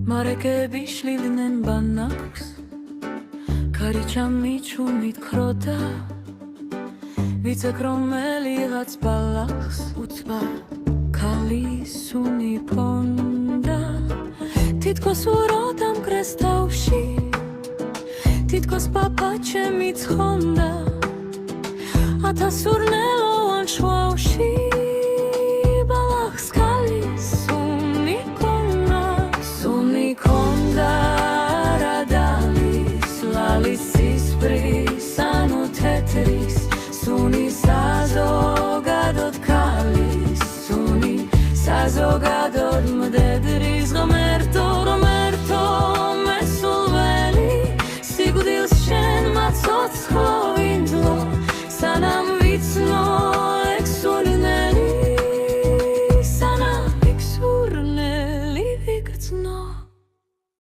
მარეკები შლიდნენ ბანაკს ქარიჩამი ჩუმით ქროდა ვიცეკ რომელიღაც ბალახს უცბა ქალის უნიფონდა თითქოს უროდა მკრეს თავში თითქოს პაპა ჩემი ცხონდა ათასურნელოვან შვავში